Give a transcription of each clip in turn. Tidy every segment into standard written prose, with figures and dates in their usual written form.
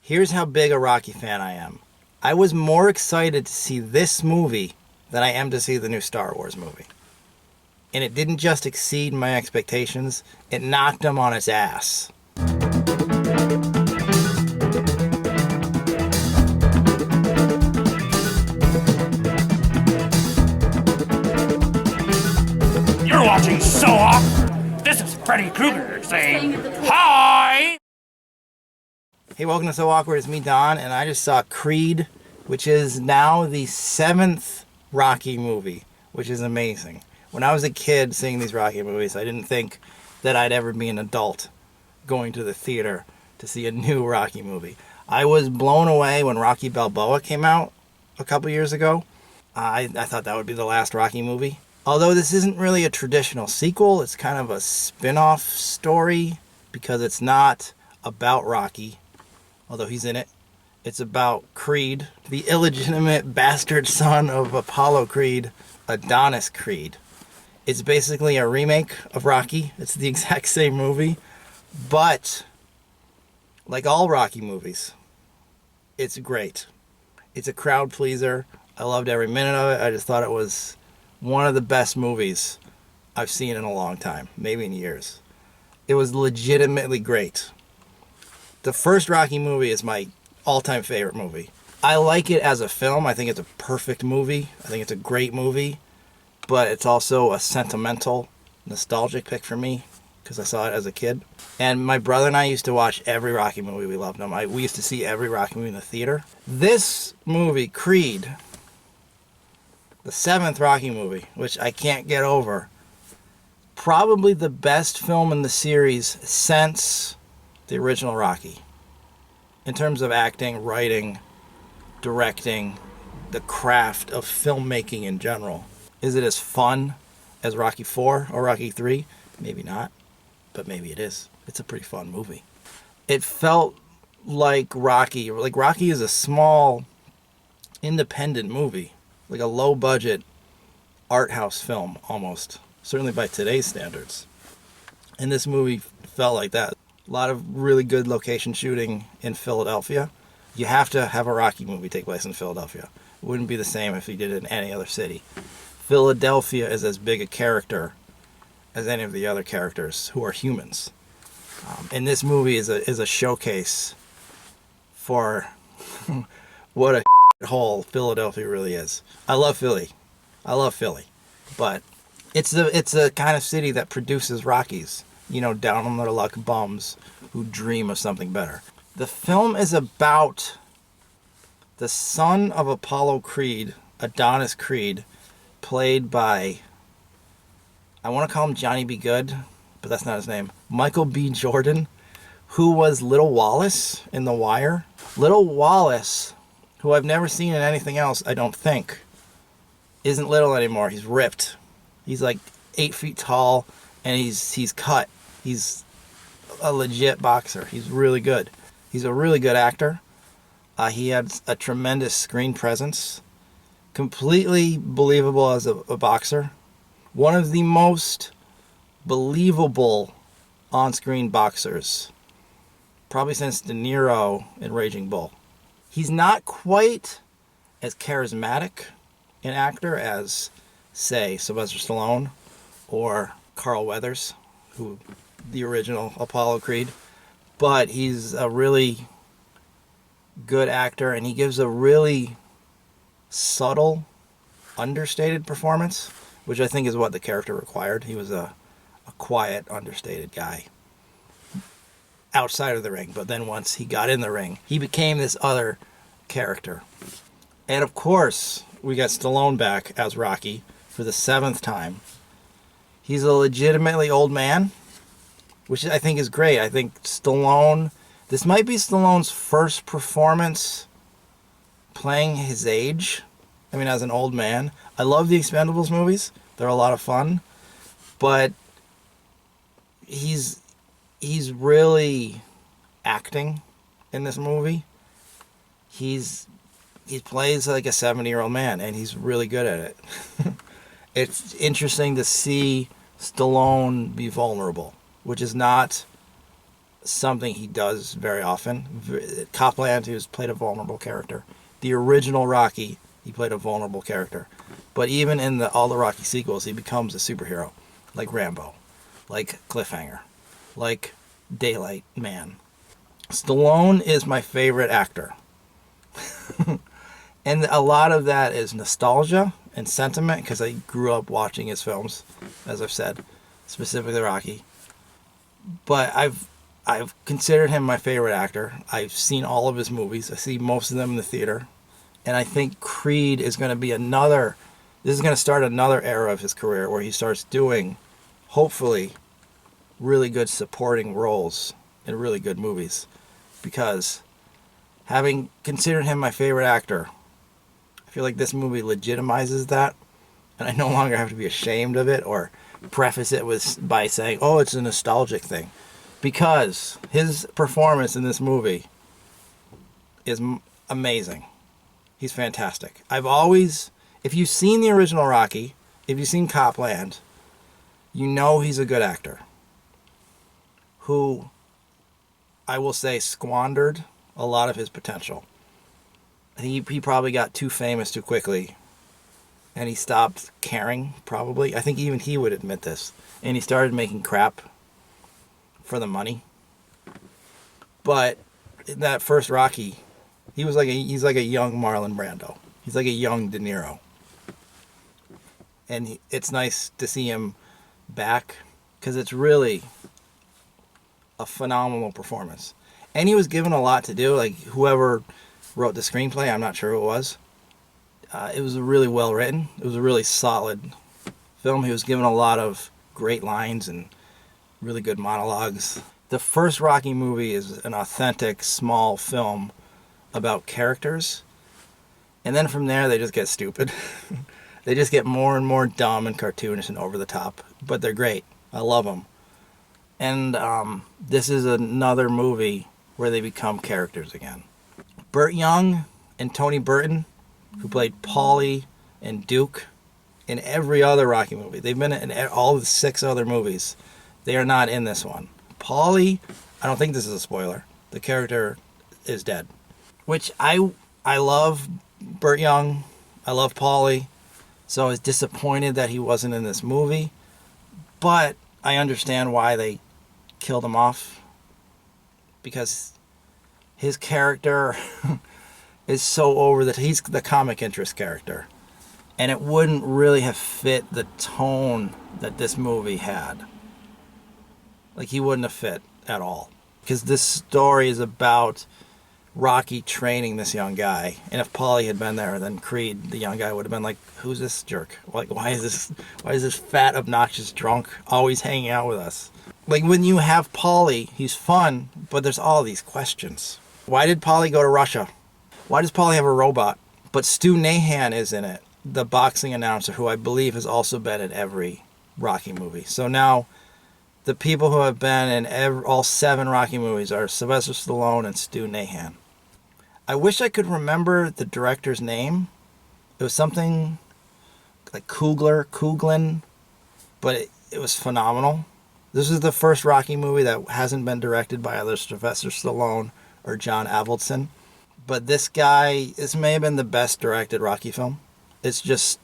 Here's how big a Rocky fan I am. I was more excited to see this movie than I am to see the new Star Wars movie. And it didn't just exceed my expectations, it knocked them on its ass. You're watching So Awkward. This is Freddy Krueger saying hi. Hey, welcome to So Awkward. It's me, Don, and I just saw Creed, which is now the 7th Rocky movie, which is amazing. When I was a kid seeing these Rocky movies, I didn't think that I'd ever be an adult going to the theater to see a new Rocky movie. I was blown away when Rocky Balboa came out a couple years ago. I thought that would be the last Rocky movie. Although this isn't really a traditional sequel, it's kind of a spin-off story because it's not about Rocky, although he's in it. It's about Creed, the illegitimate bastard son of Apollo Creed, Adonis Creed. It's basically a remake of Rocky. It's the exact same movie, but like all Rocky movies, it's great. It's a crowd pleaser. I loved every minute of it. I just thought it was one of the best movies I've seen in a long time, maybe in years. It was legitimately great. The first Rocky movie is my all-time favorite movie. I like it as a film. I think it's a perfect movie. I think it's a great movie. But it's also a sentimental, nostalgic pick for me because I saw it as a kid. And my brother and I used to watch every Rocky movie. We loved them. We used to see every Rocky movie in the theater. This movie, Creed, the 7th Rocky movie, which I can't get over, probably the best film in the series since the original Rocky. In terms of acting, writing, directing, the craft of filmmaking in general. Is it as fun as Rocky 4 or Rocky 3? Maybe not, but maybe it is. It's a pretty fun movie. It felt like Rocky is a small, independent movie, like a low-budget art house film almost, certainly by today's standards. And this movie felt like that. A lot of really good location shooting in Philadelphia. You have to have a Rocky movie take place in Philadelphia. It wouldn't be the same if you did it in any other city. Philadelphia is as big a character as any of the other characters who are humans. And this movie is a showcase for what a hole Philadelphia really is. I love Philly. But it's the kind of city that produces Rockies. You know, down on their luck bums who dream of something better. The film is about the son of Apollo Creed, Adonis Creed, played by, I want to call him Johnny B. Good, but that's not his name, Michael B. Jordan, who was Little Wallace in The Wire. Little Wallace, who I've never seen in anything else, I don't think, isn't little anymore. He's ripped. He's like 8 feet tall, and he's cut. He's a legit boxer. He's really good. He's a really good actor. He had a tremendous screen presence. Completely believable as a boxer. One of the most believable on-screen boxers, probably since De Niro in Raging Bull. He's not quite as charismatic an actor as, say, Sylvester Stallone or Carl Weathers, who the original Apollo Creed, but he's a really good actor, and he gives a really subtle, understated performance, which I think is what the character required. He was a quiet, understated guy outside of the ring, but then once he got in the ring, he became this other character. And of course, we got Stallone back as Rocky for the 7th time. He's a legitimately old man, which I think is great. I think Stallone, this might be Stallone's first performance playing his age. I mean, as an old man. I love the Expendables movies. They're a lot of fun. But he's really acting in this movie. He plays like a 70-year-old man, and he's really good at it. It's interesting to see Stallone be vulnerable, which is not something he does very often. Copland, who's played a vulnerable character. The original Rocky, he played a vulnerable character. But even in all the Rocky sequels, he becomes a superhero. Like Rambo. Like Cliffhanger. Like Daylight Man. Stallone is my favorite actor. And a lot of that is nostalgia and sentiment, because I grew up watching his films, as I've said, specifically Rocky. But I've considered him my favorite actor. I've seen all of his movies. I see most of them in the theater. And I think Creed is going to be this is going to start another era of his career where he starts doing, hopefully, really good supporting roles in really good movies. Because having considered him my favorite actor, I feel like this movie legitimizes that, and I no longer have to be ashamed of it or preface it by saying, oh, it's a nostalgic thing. Because his performance in this movie is amazing. He's fantastic. If you've seen the original Rocky, if you've seen Copland, you know he's a good actor who, I will say, squandered a lot of his potential. He probably got too famous too quickly, and he stopped caring, probably. I think even he would admit this. And he started making crap for the money. But in that first Rocky, he's like a young Marlon Brando. He's like a young De Niro. And it's nice to see him back, because it's really a phenomenal performance. And he was given a lot to do. Like, whoever wrote the screenplay, I'm not sure who it was. It was really well written. It was a really solid film. He was given a lot of great lines and really good monologues. The first Rocky movie is an authentic, small film about characters. And then from there, they just get stupid. They just get more and more dumb and cartoonish and over the top. But they're great. I love them. And this is another movie where they become characters again. Burt Young and Tony Burton, who played Paulie and Duke in every other Rocky movie. They've been in all the 6 other movies. They are not in this one. Paulie, I don't think this is a spoiler. The character is dead. Which I love Burt Young. I love Paulie. So I was disappointed that he wasn't in this movie. But I understand why they killed him off. Because his character is so over that he's the comic interest character. And it wouldn't really have fit the tone that this movie had. Like, he wouldn't have fit at all. Because this story is about Rocky training this young guy. And if Paulie had been there, then Creed, the young guy, would have been like, who's this jerk? Like, why is this fat, obnoxious drunk always hanging out with us? Like, when you have Paulie, he's fun, but there's all these questions. Why did Paulie go to Russia? Why does Paulie have a robot? But Stu Nahan is in it, the boxing announcer, who I believe has also been in every Rocky movie. So now, the people who have been in all 7 Rocky movies are Sylvester Stallone and Stu Nahan. I wish I could remember the director's name. It was something like Cooglin, but it was phenomenal. This is the first Rocky movie that hasn't been directed by either Sylvester Stallone or John Avildsen. But this may have been the best directed Rocky film. It's just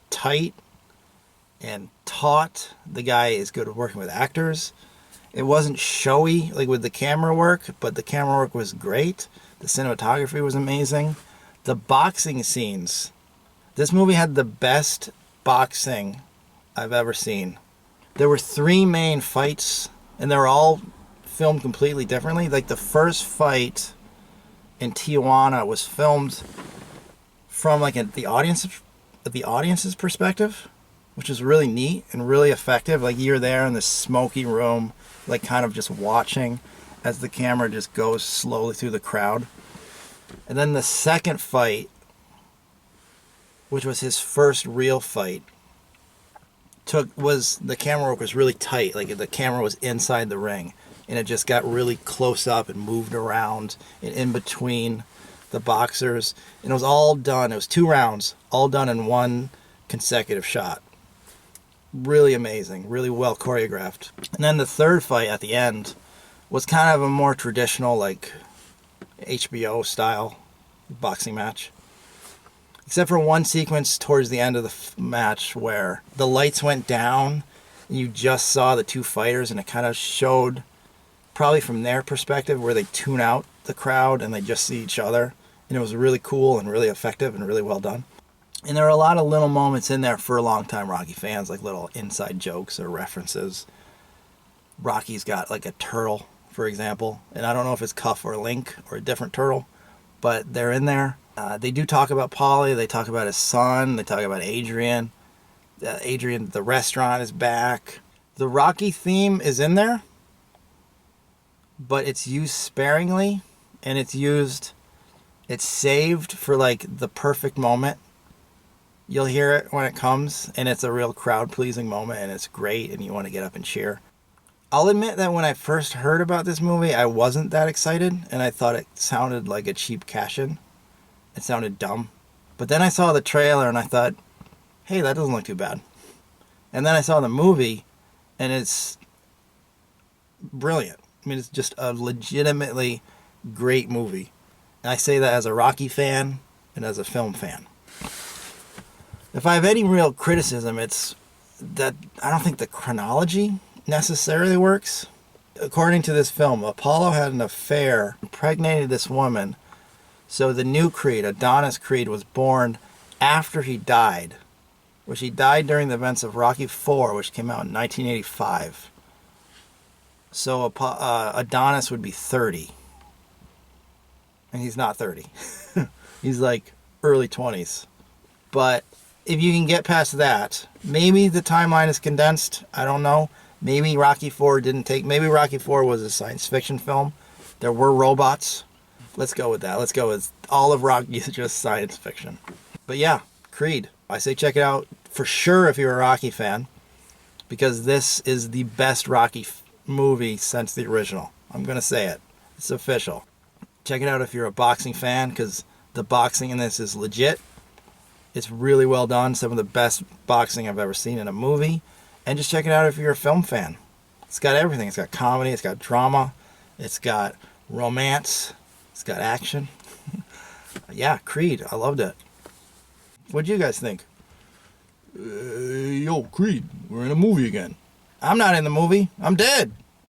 tight and taut. The guy is good at working with actors. It wasn't showy, like with the camera work, but the camera work was great. The cinematography was amazing. The boxing scenes. This movie had the best boxing I've ever seen. There were 3 main fights, and they were all filmed completely differently. Like, the first fight in Tijuana was filmed from like the audience's perspective, which is really neat and really effective. Like, you're there in this smoky room, like kind of just watching as the camera just goes slowly through the crowd. And then the second fight, which was his first real fight, the camera work was really tight. Like, the camera was inside the ring, and it just got really close up and moved around and in between the boxers. And it was all done. It was 2 rounds, all done in one consecutive shot. Really amazing, really well choreographed. And then the third fight at the end was kind of a more traditional, like HBO style boxing match. Except for one sequence towards the end of the match where the lights went down and you just saw the two fighters, and it kind of showed, probably from their perspective, where they tune out the crowd and they just see each other. And it was really cool and really effective and really well done. And there are a lot of little moments in there for longtime Rocky fans, like little inside jokes or references. Rocky's got like a turtle, for example, and I don't know if it's Cuff or Link or a different turtle, but they're in there. They do talk about Paulie. They talk about his son. They talk about Adrian. Adrian, the restaurant, is back. The Rocky theme is in there, but it's used sparingly, and it's saved for like the perfect moment. You'll hear it when it comes, and it's a real crowd-pleasing moment, and it's great, and you want to get up and cheer. I'll admit that when I first heard about this movie, I wasn't that excited, and I thought it sounded like a cheap cash-in. It sounded dumb. But then I saw the trailer, and I thought, hey, that doesn't look too bad. And then I saw the movie, and it's brilliant. I mean, it's just a legitimately great movie. And I say that as a Rocky fan and as a film fan. If I have any real criticism, it's that I don't think the chronology necessarily works. According to this film, Apollo had an affair, impregnated this woman, so the new Creed, Adonis Creed, was born after he died, which he died during the events of Rocky IV, which came out in 1985. So Adonis would be 30. And he's not 30. He's like early 20s. But if you can get past that, maybe the timeline is condensed. I don't know. Maybe Rocky IV maybe Rocky IV was a science fiction film. There were robots. Let's go with that. Let's go with all of Rocky is just science fiction. But yeah, Creed. I say check it out for sure if you're a Rocky fan, because this is the best Rocky movie since the original. I'm going to say it. It's official. Check it out if you're a boxing fan, because the boxing in this is legit. It's really well done. Some of the best boxing I've ever seen in a movie. And just check it out if you're a film fan. It's got everything. It's got comedy. It's got drama. It's got romance. It's got action. Yeah, Creed. I loved it. What'd you guys think? Yo, Creed, we're in a movie again. I'm not in the movie. I'm dead.